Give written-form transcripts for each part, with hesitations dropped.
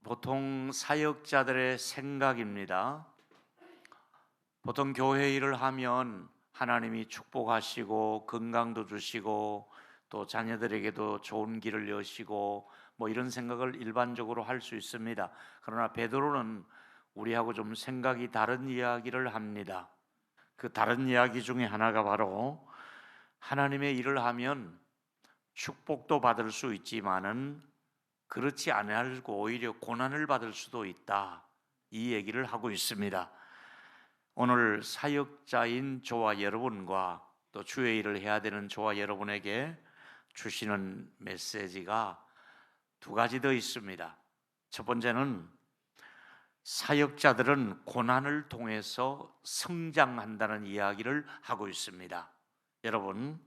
보통 사역자들의 생각입니다. 보통 교회 일을 하면 하나님이 축복하시고 건강도 주시고 또 자녀들에게도 좋은 길을 여시고 이런 생각을 일반적으로 할 수 있습니다. 그러나 베드로는 우리하고 좀 생각이 다른 이야기를 합니다. 그 다른 이야기 중에 하나가 바로 하나님의 일을 하면 축복도 받을 수 있지만은 그렇지 않고 오히려 고난을 받을 수도 있다, 이 얘기를 하고 있습니다. 오늘 사역자인 저와 여러분과 또 주의 일을 해야 되는 저와 여러분에게 주시는 메시지가 두 가지 더 있습니다. 첫 번째는 사역자들은 고난을 통해서 성장한다는 이야기를 하고 있습니다. 여러분,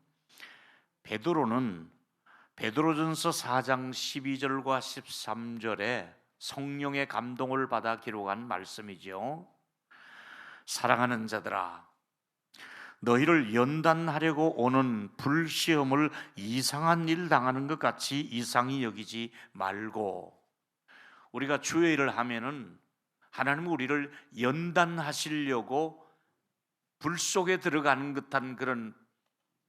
베드로전서 4장 12절과 13절에 성령의 감동을 받아 기록한 말씀이죠. 사랑하는 자들아, 너희를 연단하려고 오는 불시험을 이상한 일 당하는 것 같이 이상히 여기지 말고. 우리가 주의 일을 하면은 하나님은 우리를 연단하시려고 불 속에 들어가는 듯한 그런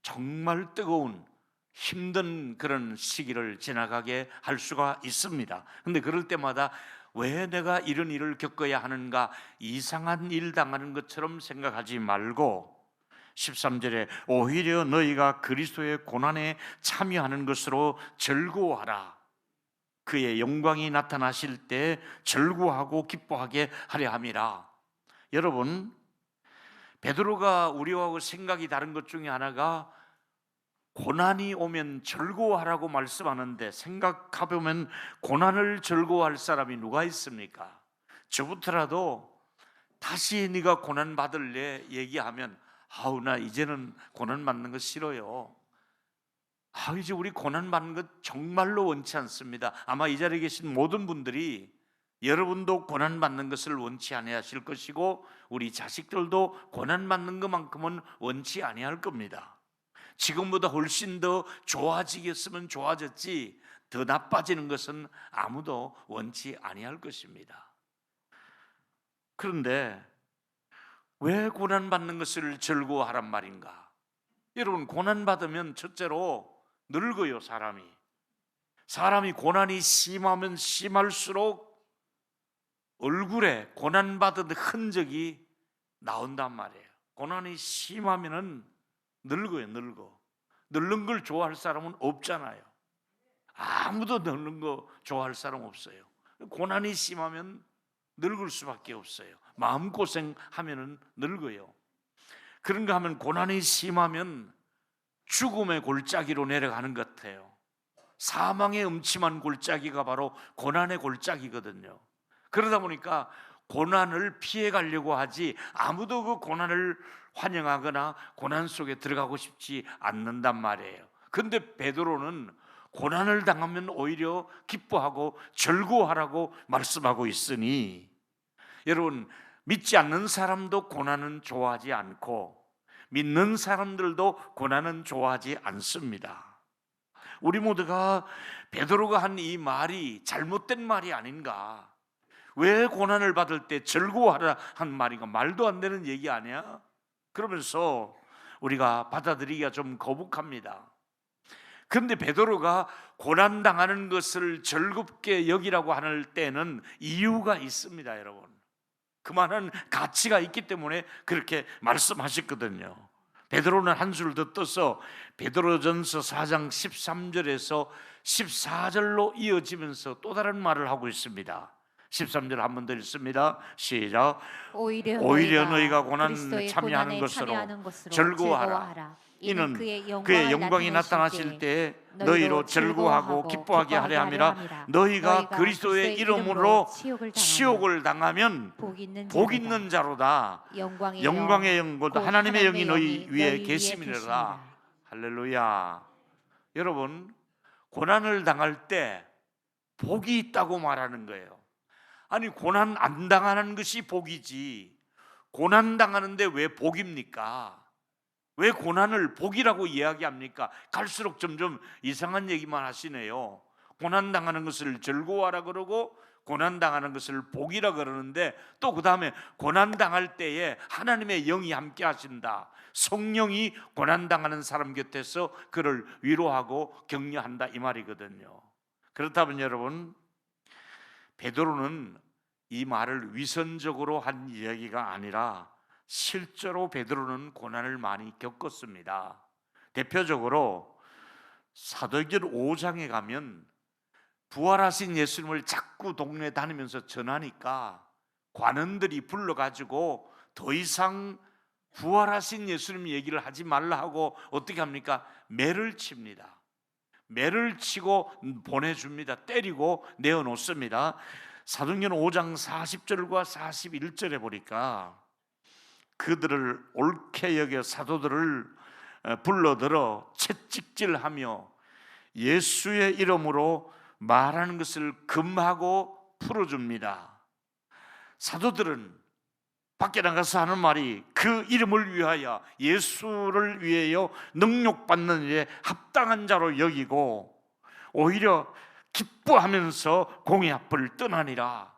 정말 뜨거운 힘든 그런 시기를 지나가게 할 수가 있습니다. 그런데 그럴 때마다 왜 내가 이런 일을 겪어야 하는가, 이상한 일 당하는 것처럼 생각하지 말고 13절에 오히려 너희가 그리스도의 고난에 참여하는 것으로 즐거워하라. 그의 영광이 나타나실 때 즐거워하고 기뻐하게 하려 함이라. 여러분, 베드로가 우리하고 생각이 다른 것 중에 하나가 고난이 오면 즐거워하라고 말씀하는데, 생각해보면 고난을 즐거워할 사람이 누가 있습니까? 저부터라도 다시 네가 고난 받을래 얘기하면 나 이제는 고난 받는 거 싫어요. 이제 우리 고난 받는 것 정말로 원치 않습니다. 아마 이 자리에 계신 모든 분들이 여러분도 고난 받는 것을 원치 아니하실 것이고 우리 자식들도 고난 받는 것만큼은 원치 아니할 겁니다. 지금보다 훨씬 더 좋아지겠으면 좋아졌지 더 나빠지는 것은 아무도 원치 아니할 것입니다. 그런데 왜 고난받는 것을 즐거워하란 말인가? 여러분, 고난받으면 첫째로 늙어요. 사람이 고난이 심하면 심할수록 얼굴에 고난받은 흔적이 나온단 말이에요. 고난이 심하면은 늙어요. 늙는 걸 좋아할 사람은 없잖아요. 아무도 늙는 거 좋아할 사람 없어요. 고난이 심하면 늙을 수밖에 없어요. 마음고생하면은 늙어요. 그런가 하면 고난이 심하면 죽음의 골짜기로 내려가는 것 같아요. 사망의 음침한 골짜기가 바로 고난의 골짜기거든요. 그러다 보니까 고난을 피해 가려고 하지 아무도 그 고난을 환영하거나 고난 속에 들어가고 싶지 않는단 말이에요. 그런데 베드로는 고난을 당하면 오히려 기뻐하고 즐거워하라고 말씀하고 있으니, 여러분, 믿지 않는 사람도 고난은 좋아하지 않고 믿는 사람들도 고난은 좋아하지 않습니다. 우리 모두가 베드로가 한 이 말이 잘못된 말이 아닌가? 왜 고난을 받을 때 즐거워하라 한 말인가? 말도 안 되는 얘기 아니야? 그러면서 우리가 받아들이기가 좀 거북합니다. 그런데 베드로가 고난당하는 것을 즐겁게 여기라고 할 때는 이유가 있습니다. 여러분, 그만한 가치가 있기 때문에 그렇게 말씀하셨거든요. 베드로는 한 줄 더 떠서 베드로전서 4장 13절에서 14절로 이어지면서 또 다른 말을 하고 있습니다. 13절 한 번 더 읽습니다. 시작. 오히려 너희가 고난 참여하는 것으로 즐거워하라. 이는 그의 영광이 나타나실 때 너희로 즐거워하고 기뻐하게 하려 함이라. 너희가 그리스도의 이름으로 치욕을 당하면 복 있는 자로다. 영광의 영 곧 하나님의 영이 너희 위에 계심이라. 할렐루야. 여러분, 고난을 당할 때 복이 있다고 말하는 거예요. 아니, 고난 안 당하는 것이 복이지 고난 당하는데 왜 복입니까? 왜 고난을 복이라고 이야기합니까? 갈수록 점점 이상한 얘기만 하시네요. 고난당하는 것을 즐거워하라 그러고 고난당하는 것을 복이라 그러는데, 또 그 다음에 고난당할 때에 하나님의 영이 함께 하신다, 성령이 고난당하는 사람 곁에서 그를 위로하고 격려한다, 이 말이거든요. 그렇다면 여러분, 베드로는 이 말을 위선적으로 한 이야기가 아니라 실제로 베드로는 고난을 많이 겪었습니다. 대표적으로 사도행전 5장에 가면 부활하신 예수님을 자꾸 동네에 다니면서 전하니까 관원들이 불러가지고 더 이상 부활하신 예수님 얘기를 하지 말라 하고 어떻게 합니까? 매를 칩니다. 매를 치고 보내줍니다. 때리고 내어놓습니다. 사도행전 5장 40절과 41절에 보니까 그들을 옳게 여겨 사도들을 불러들어 채찍질하며 예수의 이름으로 말하는 것을 금하고 풀어줍니다. 사도들은 밖에 나가서 하는 말이 그 이름을 위하여, 예수를 위하여 능욕받는 일에 합당한 자로 여기고 오히려 기뻐하면서 공의 앞을 떠나니라.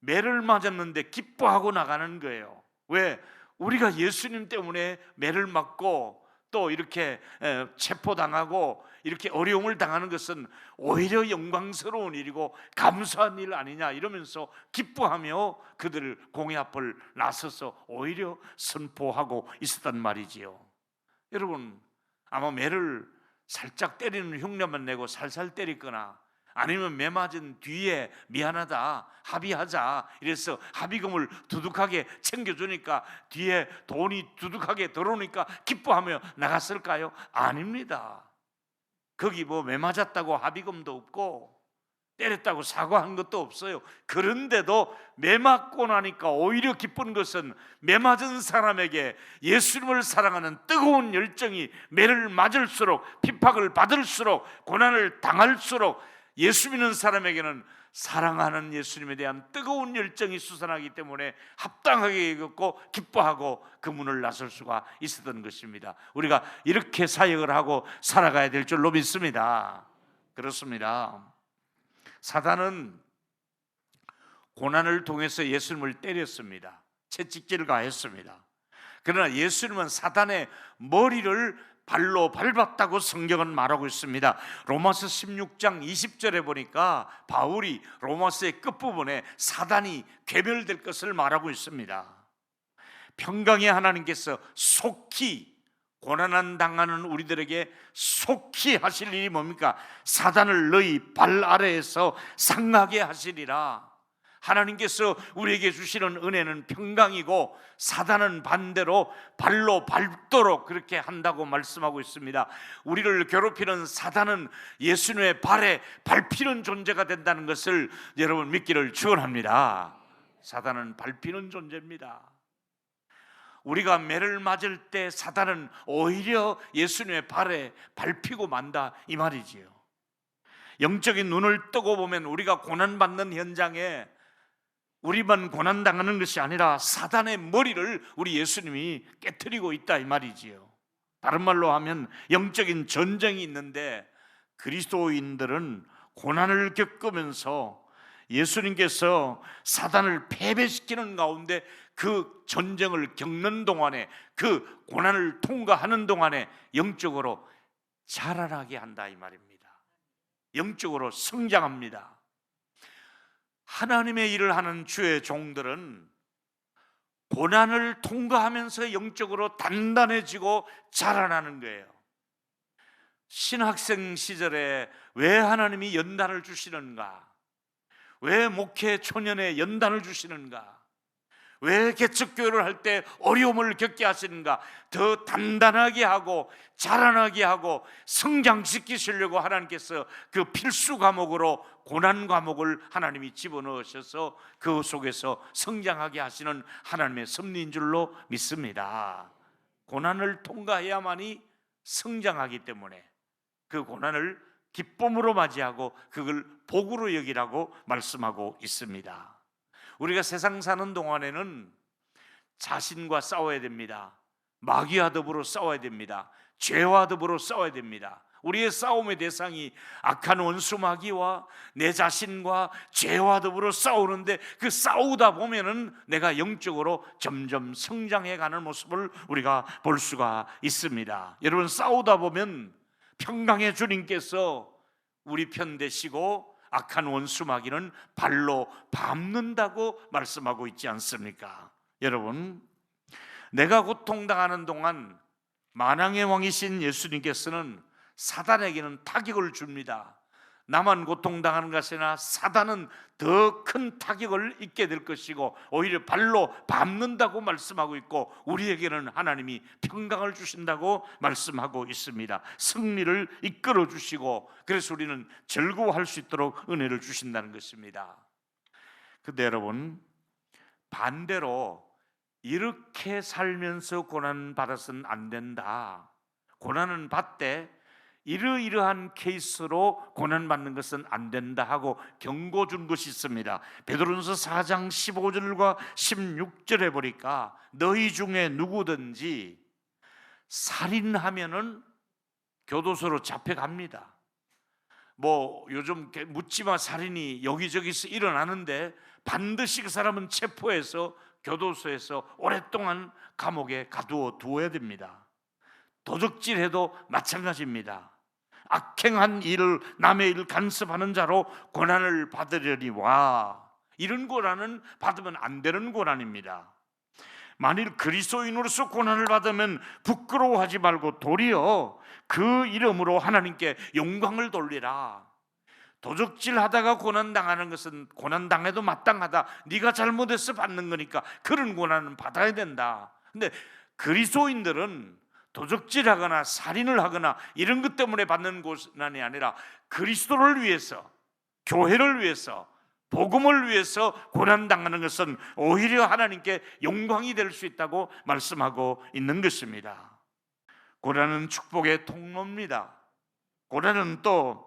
매를 맞았는데 기뻐하고 나가는 거예요. 왜? 우리가 예수님 때문에 매를 맞고 또 이렇게 체포당하고 이렇게 어려움을 당하는 것은 오히려 영광스러운 일이고 감사한 일 아니냐, 이러면서 기뻐하며 그들을 공의 앞을 나서서 오히려 선포하고 있었단 말이지요. 여러분, 아마 매를 살짝 때리는 흉내만 내고 살살 때리거나 아니면 매 맞은 뒤에 미안하다, 합의하자, 이래서 합의금을 두둑하게 챙겨주니까 뒤에 돈이 두둑하게 들어오니까 기뻐하며 나갔을까요? 아닙니다. 거기 뭐 매 맞았다고 합의금도 없고 때렸다고 사과한 것도 없어요. 그런데도 매 맞고 나니까 오히려 기쁜 것은 매 맞은 사람에게 예수님을 사랑하는 뜨거운 열정이, 매를 맞을수록 핍박을 받을수록 고난을 당할수록 예수 믿는 사람에게는 사랑하는 예수님에 대한 뜨거운 열정이 솟아나기 때문에 합당하게 여겼고 기뻐하고 그 문을 나설 수가 있었던 것입니다. 우리가 이렇게 사역을 하고 살아가야 될 줄로 믿습니다. 그렇습니다. 사단은 고난을 통해서 예수님을 때렸습니다. 채찍질을 가했습니다. 그러나 예수님은 사단의 머리를 발로 밟았다고 성경은 말하고 있습니다. 로마서 16장 20절에 보니까 바울이 로마서의 끝부분에 사단이 괴멸될 것을 말하고 있습니다. 평강의 하나님께서 속히 고난을 당하는 우리들에게 속히 하실 일이 뭡니까? 사단을 너희 발 아래에서 상하게 하시리라. 하나님께서 우리에게 주시는 은혜는 평강이고 사단은 반대로 발로 밟도록 그렇게 한다고 말씀하고 있습니다. 우리를 괴롭히는 사단은 예수님의 발에 밟히는 존재가 된다는 것을 여러분 믿기를 축원합니다. 사단은 밟히는 존재입니다. 우리가 매를 맞을 때 사단은 오히려 예수님의 발에 밟히고 만다, 이 말이지요. 영적인 눈을 뜨고 보면 우리가 고난받는 현장에 우리만 고난당하는 것이 아니라 사단의 머리를 우리 예수님이 깨트리고 있다, 이 말이지요. 다른 말로 하면 영적인 전쟁이 있는데 그리스도인들은 고난을 겪으면서 예수님께서 사단을 패배시키는 가운데 그 전쟁을 겪는 동안에, 그 고난을 통과하는 동안에 영적으로 자라나게 한다, 이 말입니다. 영적으로 성장합니다. 하나님의 일을 하는 주의 종들은 고난을 통과하면서 영적으로 단단해지고 자라나는 거예요. 신학생 시절에 왜 하나님이 연단을 주시는가? 왜 목회 초년에 연단을 주시는가? 왜 개척교회를 할 때 어려움을 겪게 하시는가? 더 단단하게 하고 자라나게 하고 성장시키시려고 하나님께서 그 필수 과목으로 고난 과목을 하나님이 집어넣으셔서 그 속에서 성장하게 하시는 하나님의 섭리인 줄로 믿습니다. 고난을 통과해야만이 성장하기 때문에 그 고난을 기쁨으로 맞이하고 그걸 복으로 여기라고 말씀하고 있습니다. 우리가 세상 사는 동안에는 자신과 싸워야 됩니다. 마귀와 더불어 싸워야 됩니다. 죄와 더불어 싸워야 됩니다. 우리의 싸움의 대상이 악한 원수 마귀와 내 자신과 죄와 더불어 싸우는데, 그 싸우다 보면은 내가 영적으로 점점 성장해가는 모습을 우리가 볼 수가 있습니다. 여러분, 싸우다 보면 평강의 주님께서 우리 편 되시고 악한 원수 마귀는 발로 밟는다고 말씀하고 있지 않습니까? 여러분, 내가 고통당하는 동안 만왕의 왕이신 예수님께서는 사단에게는 타격을 줍니다. 나만 고통당하는 것이 아니라 사단은 더 큰 타격을 입게 될 것이고 오히려 발로 밟는다고 말씀하고 있고, 우리에게는 하나님이 평강을 주신다고 말씀하고 있습니다. 승리를 이끌어 주시고, 그래서 우리는 즐거워할 수 있도록 은혜를 주신다는 것입니다. 근데 여러분, 반대로 이렇게 살면서 고난 받아서는 안 된다, 고난은 받되 이러이러한 케이스로 고난받는 것은 안 된다 하고 경고 준 것이 있습니다. 베드로전서 4장 15절과 16절에 보니까 너희 중에 누구든지 살인하면은 교도소로 잡혀갑니다. 요즘 묻지마 살인이 여기저기서 일어나는데 반드시 그 사람은 체포해서 교도소에서 오랫동안 감옥에 가두어 두어야 됩니다. 도적질해도 마찬가지입니다. 악행한 일을, 남의 일을 간섭하는 자로 고난을 받으려니와, 이런 고난은 받으면 안 되는 고난입니다. 만일 그리스도인으로서 고난을 받으면 부끄러워하지 말고 도리어 그 이름으로 하나님께 영광을 돌리라. 도적질하다가 고난당하는 것은 고난당해도 마땅하다, 네가 잘못해서 받는 거니까 그런 고난은 받아야 된다. 근데 그리스도인들은 도적질하거나 살인을 하거나 이런 것 때문에 받는 고난이 아니라 그리스도를 위해서, 교회를 위해서, 복음을 위해서 고난당하는 것은 오히려 하나님께 영광이 될 수 있다고 말씀하고 있는 것입니다. 고난은 축복의 통로입니다. 고난은 또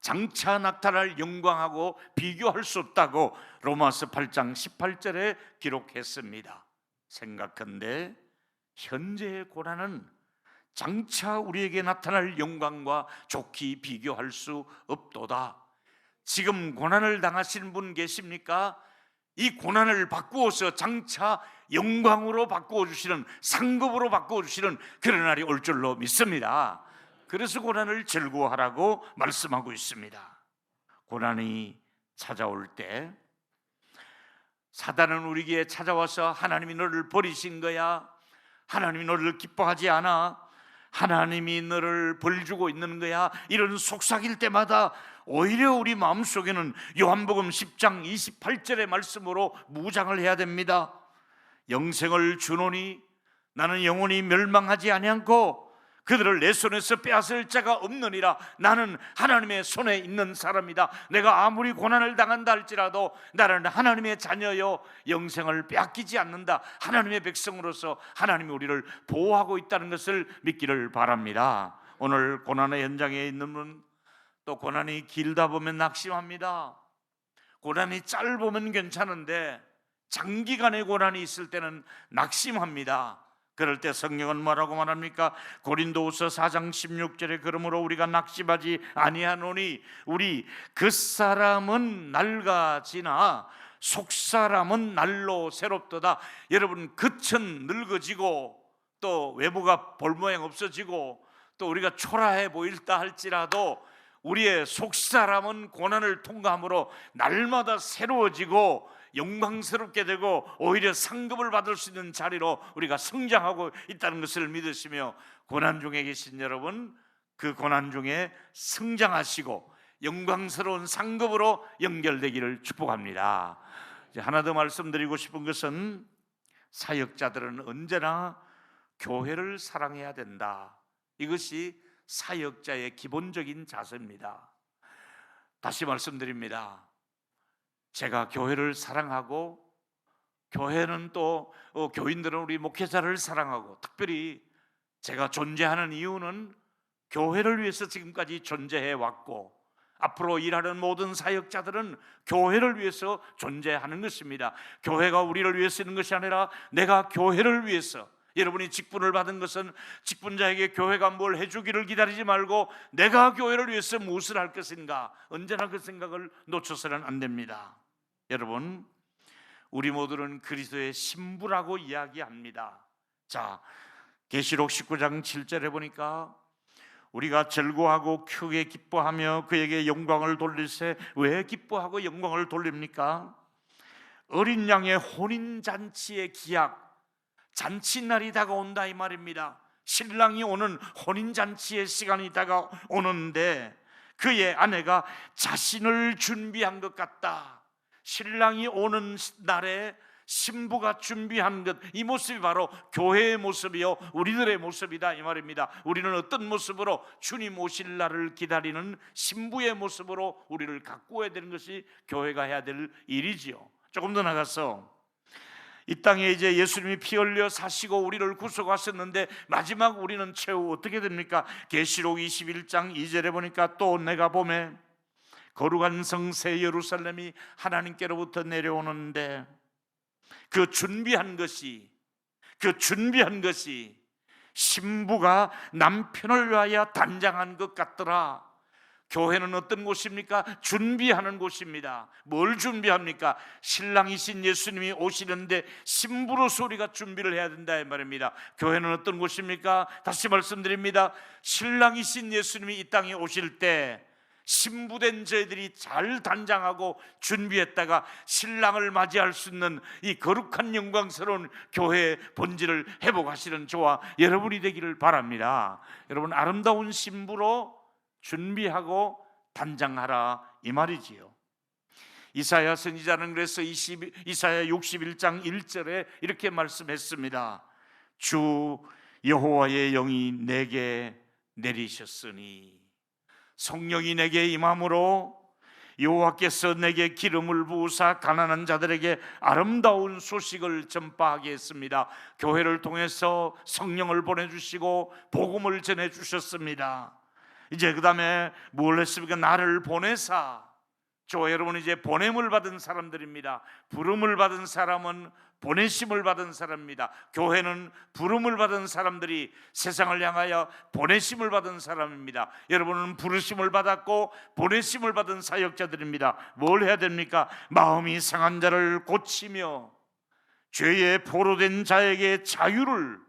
장차 나타날 영광하고 비교할 수 없다고 로마서 8장 18절에 기록했습니다. 생각한데 현재의 고난은 장차 우리에게 나타날 영광과 좋게 비교할 수 없도다. 지금 고난을 당하시는 분 계십니까? 이 고난을 바꾸어서 장차 영광으로 바꾸어 주시는, 상급으로 바꾸어 주시는 그런 날이 올 줄로 믿습니다. 그래서 고난을 즐거워하라고 말씀하고 있습니다. 고난이 찾아올 때 사단은 우리에게 찾아와서 하나님이 너를 버리신 거야, 하나님이 너를 기뻐하지 않아, 하나님이 너를 벌주고 있는 거야, 이런 속삭일 때마다 오히려 우리 마음속에는 요한복음 10장 28절의 말씀으로 무장을 해야 됩니다. 영생을 주노니 나는 영원히 멸망하지 아니하고 그들을 내 손에서 빼앗을 자가 없느니라. 나는 하나님의 손에 있는 사람이다. 내가 아무리 고난을 당한다 할지라도 나는 하나님의 자녀요 영생을 빼앗기지 않는다. 하나님의 백성으로서 하나님이 우리를 보호하고 있다는 것을 믿기를 바랍니다. 오늘 고난의 현장에 있는 분, 또 고난이 길다 보면 낙심합니다. 고난이 짧으면 괜찮은데 장기간의 고난이 있을 때는 낙심합니다. 그럴 때 성경은 뭐라고 말합니까? 고린도후서 4장 16절에 그러므로 우리가 낙심하지 아니하노니 우리 겉사람은 낡아지나 속사람은 날로 새롭도다. 여러분, 겉은 늙어지고 또 외모가 볼모양 없어지고 또 우리가 초라해 보일다 할지라도 우리의 속사람은 고난을 통과함으로 날마다 새로워지고 영광스럽게 되고 오히려 상급을 받을 수 있는 자리로 우리가 성장하고 있다는 것을 믿으시며, 고난 중에 계신 여러분, 그 고난 중에 성장하시고 영광스러운 상급으로 연결되기를 축복합니다. 이제 하나 더 말씀드리고 싶은 것은 사역자들은 언제나 교회를 사랑해야 된다. 이것이 사역자의 기본적인 자세입니다. 다시 말씀드립니다. 제가 교회를 사랑하고 교회는 또 교인들은 우리 목회자를 사랑하고, 특별히 제가 존재하는 이유는 교회를 위해서 지금까지 존재해 왔고 앞으로 일하는 모든 사역자들은 교회를 위해서 존재하는 것입니다. 교회가 우리를 위해서 있는 것이 아니라 내가 교회를 위해서, 여러분이 직분을 받은 것은 직분자에게 교회가 뭘 해주기를 기다리지 말고 내가 교회를 위해서 무엇을 할 것인가, 언제나 그 생각을 놓쳐서는 안 됩니다. 여러분, 우리 모두는 그리스도의 신부라고 이야기합니다. 자, 계시록 19장 7절에 보니까 우리가 즐거워하고 크게 기뻐하며 그에게 영광을 돌릴세. 왜 기뻐하고 영광을 돌립니까? 어린 양의 혼인잔치의 기약, 잔치날이 다가온다 이 말입니다. 신랑이 오는 혼인잔치의 시간이 다가오는데 그의 아내가 자신을 준비한 것 같다. 신랑이 오는 날에 신부가 준비한 것, 이 모습이 바로 교회의 모습이요 우리들의 모습이다 이 말입니다. 우리는 어떤 모습으로 주님 오실 날을 기다리는 신부의 모습으로 우리를 가꾸어야 되는 것이 교회가 해야 될 일이지요. 조금 더 나가서 이 땅에 이제 예수님이 피 흘려 사시고 우리를 구속하셨는데 마지막 우리는 최후 어떻게 됩니까? 계시록 21장 2절에 보니까 또 내가 보매 거룩한 성 새 예루살렘이 하나님께로부터 내려오는데 그 준비한 것이 신부가 남편을 위하여 단장한 것 같더라. 교회는 어떤 곳입니까? 준비하는 곳입니다. 뭘 준비합니까? 신랑이신 예수님이 오시는데 신부로서 우리가 준비를 해야 된다 이 말입니다. 교회는 어떤 곳입니까? 다시 말씀드립니다. 신랑이신 예수님이 이 땅에 오실 때 신부된 저희들이 잘 단장하고 준비했다가 신랑을 맞이할 수 있는 이 거룩한 영광스러운 교회의 본질을 회복하시는 저와 여러분이 되기를 바랍니다. 여러분, 아름다운 신부로 준비하고 단장하라 이 말이지요. 이사야 선지자는 그래서 이사야 61장 1절에 이렇게 말씀했습니다. 주 여호와의 영이 내게 내리셨으니, 성령이 내게 임함으로 여호와께서 내게 기름을 부으사 가난한 자들에게 아름다운 소식을 전파하게 했습니다. 교회를 통해서 성령을 보내주시고 복음을 전해주셨습니다. 이제 그 다음에 뭘 했습니까? 나를 보내사. 저 여러분 이제 보냄을 받은 사람들입니다. 부름을 받은 사람은 보내심을 받은 사람입니다. 교회는 부름을 받은 사람들이 세상을 향하여 보내심을 받은 사람입니다. 여러분은 부르심을 받았고 보내심을 받은 사역자들입니다. 뭘 해야 됩니까? 마음이 상한 자를 고치며 죄에 포로된 자에게 자유를,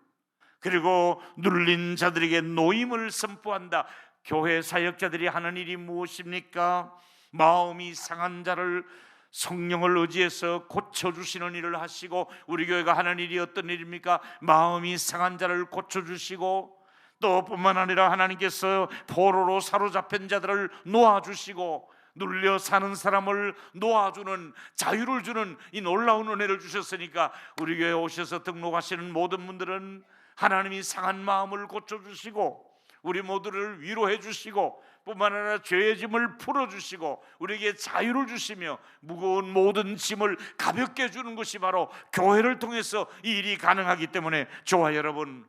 그리고 눌린 자들에게 노임을 선포한다. 교회 사역자들이 하는 일이 무엇입니까? 마음이 상한 자를 성령을 의지해서 고쳐주시는 일을 하시고, 우리 교회가 하는 일이 어떤 일입니까? 마음이 상한 자를 고쳐주시고, 또 뿐만 아니라 하나님께서 포로로 사로잡힌 자들을 놓아주시고, 눌려 사는 사람을 놓아주는, 자유를 주는 이 놀라운 은혜를 주셨으니까 우리 교회에 오셔서 등록하시는 모든 분들은 하나님이 상한 마음을 고쳐주시고 우리 모두를 위로해 주시고 뿐만 아니라 죄의 짐을 풀어주시고 우리에게 자유를 주시며 무거운 모든 짐을 가볍게 해주는 것이 바로 교회를 통해서 이 일이 가능하기 때문에 저와 여러분,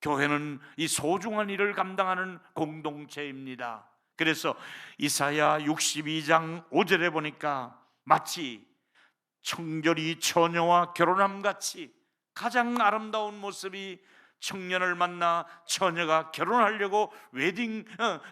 교회는 이 소중한 일을 감당하는 공동체입니다. 그래서 이사야 62장 5절에 보니까 마치 청결이 처녀와 결혼함같이 가장 아름다운 모습이 청년을 만나 처녀가 결혼하려고 웨딩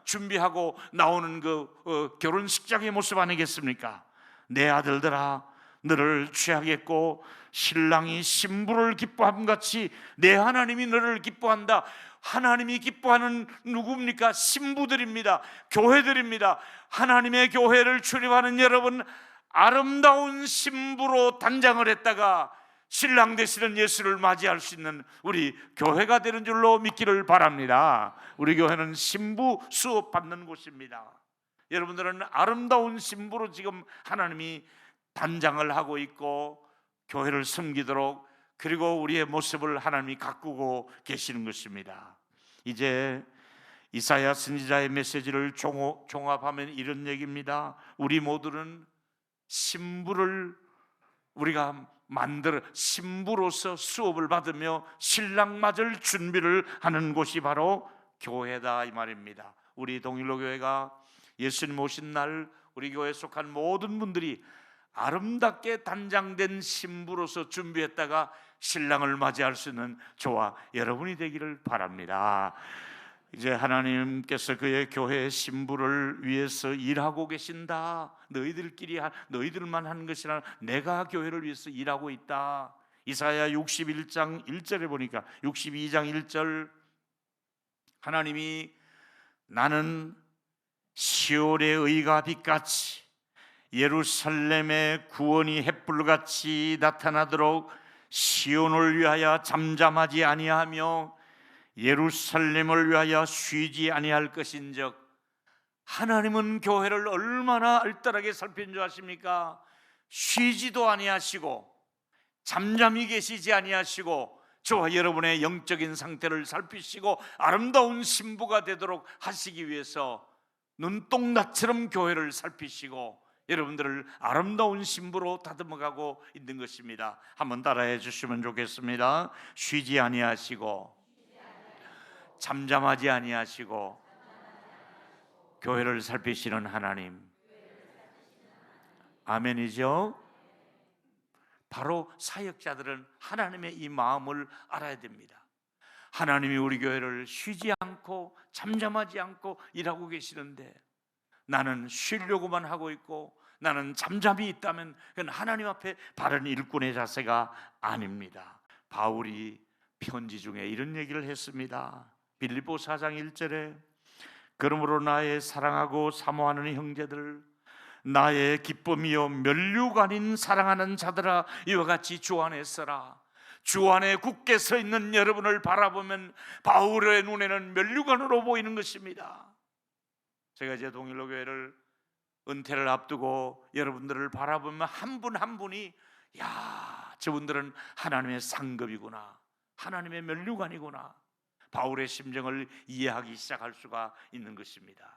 준비하고 나오는 그 결혼식장의 모습 아니겠습니까? 내 아들들아, 너를 취하겠고 신랑이 신부를 기뻐함같이 내 하나님이 너를 기뻐한다. 하나님이 기뻐하는 누구입니까? 신부들입니다. 교회들입니다. 하나님의 교회를 출입하는 여러분, 아름다운 신부로 단장을 했다가 신랑 되시는 예수를 맞이할 수 있는 우리 교회가 되는 줄로 믿기를 바랍니다. 우리 교회는 신부 수업 받는 곳입니다. 여러분들은 아름다운 신부로 지금 하나님이 단장을 하고 있고 교회를 섬기도록, 그리고 우리의 모습을 하나님이 가꾸고 계시는 것입니다. 이제 이사야 선지자의 메시지를 종합하면 이런 얘기입니다. 우리 모두는 신부를 우리가 신부로서 수업을 받으며 신랑 맞을 준비를 하는 곳이 바로 교회다 이 말입니다. 우리 동일로교회가 예수님 오신 날 우리 교회에 속한 모든 분들이 아름답게 단장된 신부로서 준비했다가 신랑을 맞이할 수 있는 저와 여러분이 되기를 바랍니다. 이제 하나님께서 그의 교회 신부를 위해서 일하고 계신다. 너희들만 하는 것이 아니라 내가 교회를 위해서 일하고 있다. 이사야 61장 1절에 보니까 62장 1절, 하나님이 나는 시온의 의가 빛같이 예루살렘의 구원이 햇불같이 나타나도록 시온을 위하여 잠잠하지 아니하며 예루살렘을 위하여 쉬지 아니할 것인즉, 하나님은 교회를 얼마나 알뜰하게 살핀 줄 아십니까? 쉬지도 아니하시고 잠잠히 계시지 아니하시고 저와 여러분의 영적인 상태를 살피시고 아름다운 신부가 되도록 하시기 위해서 눈동자처럼 교회를 살피시고 여러분들을 아름다운 신부로 다듬어가고 있는 것입니다. 한번 따라해 주시면 좋겠습니다. 쉬지 아니하시고 잠잠하지 아니하시고 교회를 살피시는 하나님. 아멘이죠? 바로 사역자들은 하나님의 이 마음을 알아야 됩니다. 하나님이 우리 교회를 쉬지 않고 잠잠하지 않고 일하고 계시는데, 나는 쉬려고만 하고 있고 나는 잠잠히 있다면 그건 하나님 앞에 바른 일꾼의 자세가 아닙니다. 바울이 편지 중에 이런 얘기를 했습니다. 빌립보 4장 1절에 그러므로 나의 사랑하고 사모하는 형제들, 나의 기쁨이요 면류관인 사랑하는 자들아, 이와 같이 주 안에 서라. 주 안에 굳게 서 있는 여러분을 바라보면 바울의 눈에는 면류관으로 보이는 것입니다. 제가 이제 동일로 교회를 은퇴를 앞두고 여러분들을 바라보면 한 분 한 분이, 야, 저분들은 하나님의 상급이구나, 하나님의 면류관이구나, 바울의 심정을 이해하기 시작할 수가 있는 것입니다.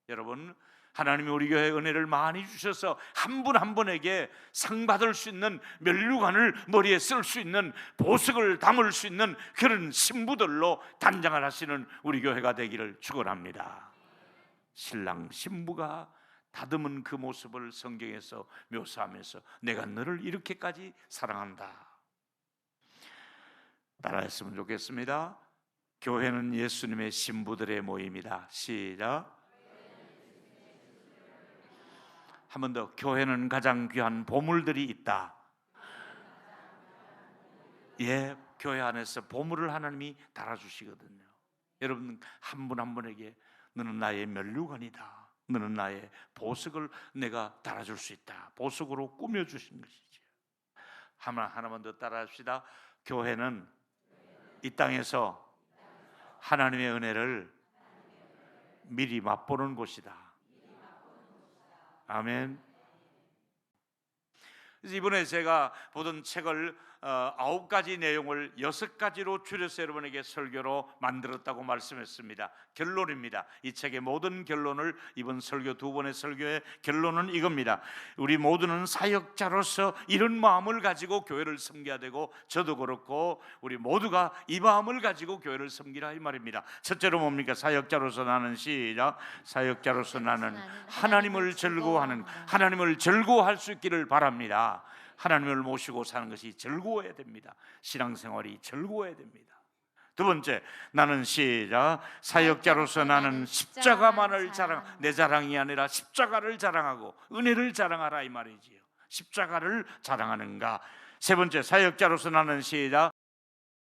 여러분, 하나님이 우리 교회에 은혜를 많이 주셔서 한 분 한 분에게 상 받을 수 있는 면류관을 머리에 쓸 수 있는, 보석을 담을 수 있는 그런 신부들로 단장을 하시는 우리 교회가 되기를 축원합니다. 신랑 신부가 다듬은 그 모습을 성경에서 묘사하면서 내가 너를 이렇게까지 사랑한다. 따라했으면 좋겠습니다. 교회는 예수님의 신부들의 모임이다. 시작. 한 번 더. 교회는 가장 귀한 보물들이 있다. 예, 교회 안에서 보물을 하나님이 달아주시거든요. 여러분, 한 분 한 분에게 너는 나의 면류관이다, 너는 나의 보석을 내가 달아줄 수 있다, 보석으로 꾸며주신 것이죠. 하나만 더 따라합시다. 교회는 이 땅에서 하나님의 은혜를 미리 맛보는 곳이다. 아멘. 그래서 이번에 제가 보던 책을 9가지 내용을 6가지로 줄여서 여러분에게 설교로 만들었다고 말씀했습니다. 결론입니다. 이 책의 모든 결론을, 이번 설교 2번의 설교의 결론은 이겁니다. 우리 모두는 사역자로서 이런 마음을 가지고 교회를 섬겨야 되고, 저도 그렇고 우리 모두가 이 마음을 가지고 교회를 섬기라, 이 말입니다. 첫째로 뭡니까? 사역자로서 나는, 시작. 사역자로서 나는 하나님을 즐거워하는, 하나님을 즐거워할 수 있기를 바랍니다. 하나님을 모시고 사는 것이 즐거워야 됩니다. 신앙생활이 즐거워야 됩니다. 두 번째, 나는, 시작. 사역자로서 나는 십자가만을 내 자랑이 아니라 십자가를 자랑하고 은혜를 자랑하라, 이 말이지요. 십자가를 자랑하는가. 세 번째, 사역자로서 나는, 시작.